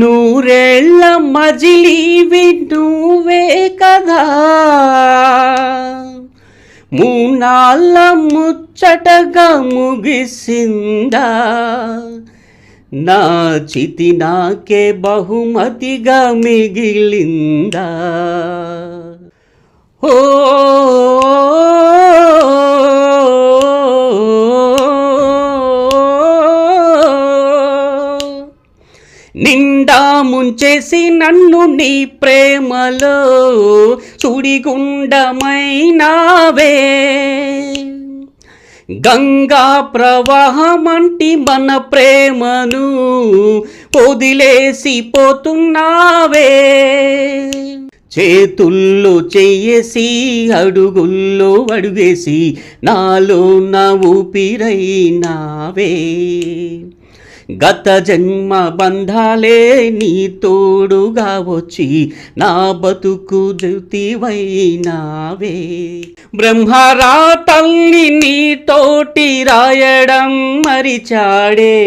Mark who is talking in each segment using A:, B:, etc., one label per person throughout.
A: నూరేళ్ల మజిలీవి నువ్వే కదా, మూనాళ్ళ ముచ్చటగా ముగిసిందా, నా చితి నాకే బహుమతిగా మిగిలిందా. ఓ నిండా ముంచేసి నన్ను నీ ప్రేమలో సుడిగుండమైనావే, గంగా ప్రవాహమంటి మన ప్రేమను వదిలేసిపోతున్నావే. చేతుల్లో చెయ్యేసి అడుగుల్లో అడుగేసి నాలో నా ఊపిరైనావే, గత జన్మ బంధాలే నీ తోడుగా వచ్చి నా బతుకు జ్యోతివైనావే. బ్రహ్మరా తల్లి నీ తోటి రాయడం మరిచాడే,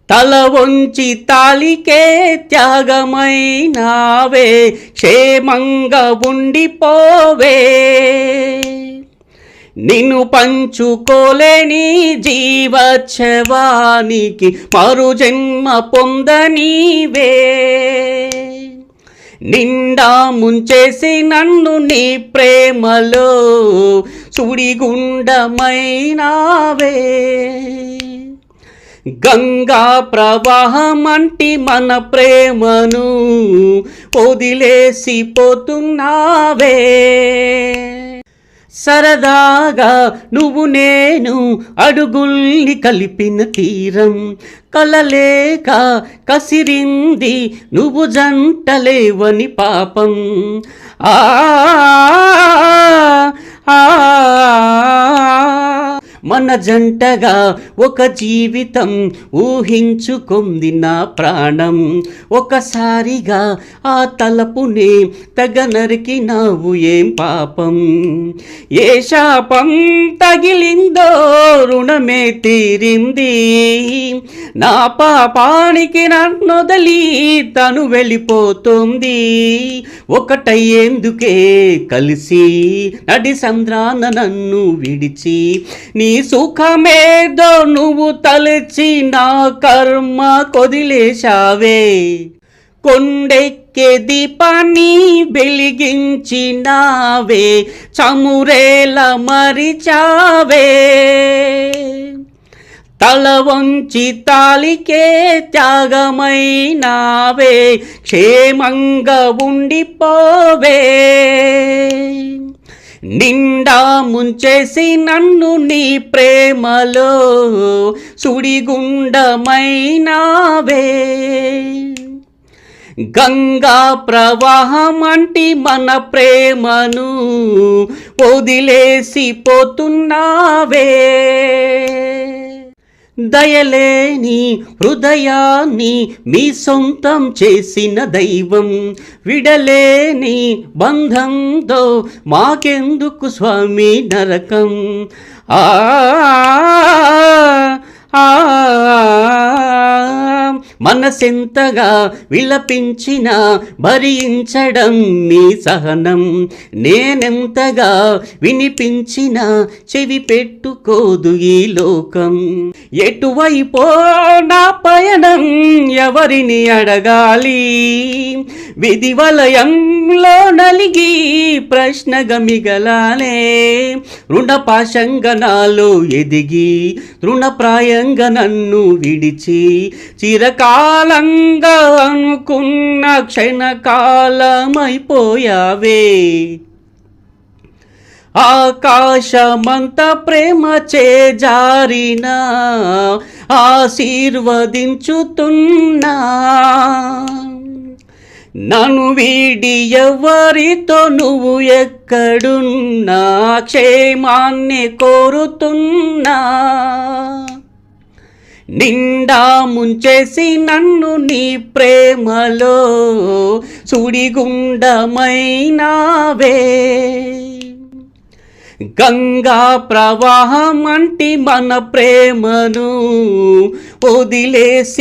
A: తల వంచి తాలికే త్యాగమైనావే, క్షేమంగా ఉండిపోవే. నిన్ను పంచుకోలేని జీవచ్ఛవానికి మరు జన్మ పొందనీవే, నిండా ముంచేసి నన్ను నీ ప్రేమలో సుడిగుండమైనావే, గంగా ప్రవాహమంటి మన ప్రేమను వదిలేసిపోతున్నావే. సరదాగా నువ్వు నేను అడుగుల్ని కలిపిన తీరం, కలలేక కసిరింది నువ్వు జంటలేవని పాపం. ఆ మన జంటగా ఒక జీవితం ఊహించుకుంది నా ప్రాణం, ఒకసారిగా ఆ తలపునే తెగ నరికినావు ఏం పాపం. ఏ శాపం తగిలిందో రుణమే తీరింది, నా పాపానికి నన్నొదలి తను వెళ్ళిపోతుంది. ఒకటయ్యేందుకే కలిసి నడి సంద్రాన నన్ను విడిచి, నీ సుఖమేదో నువ్వు తలచి నా కర్మ కొదిలేశావే. కొండెక్కే దీపాన్ని వెలిగించినావే, చమురేల మరిచావే. తల వంచి తాలికే త్యాగమైనావే, క్షేమంగా ఉండిపోవే. నిండా ముంచేసి నన్ను నీ ప్రేమలో సుడిగుండమైనావే, గంగా ప్రవాహమంటి మన ప్రేమను వదిలేసిపోతున్నావే. దయలేని హృదయాన్ని మీ సొంతం చేసిన దైవం, విడలేని బంధంతో మాకెందుకు స్వామి నరకం. ఆ మనసెంతగా విలపించిన భరించడం నీ సహనం, నేనెంతగా వినిపించిన చెవి పెట్టుకోదు ఈ లోకం. ఎటువైపో నా పయనం ఎవరిని అడగాలి, విధి వలయంలో నలిగి ప్రశ్నగా మిగలాలే. రుణపాశంగా నాలో ఎదిగి తృణప్రాయంగా నన్ను విడిచి, చిరకాలంగా అనుకున్న క్షణకాలమైపోయావే. ఆకాశమంత ప్రేమ చేజారినా ఆశీర్వదించుతున్నా, నన్ను వీడి ఎవరితో నువ్వు ఎక్కడున్నా క్షేమాన్ని కోరుతున్నా. నిండా ముంచేసి నన్ను నీ ప్రేమలో సుడిగుండమైనావే, గంగా ప్రవాహం అంటి మన ప్రేమను వదిలేసిపోతున్నావే.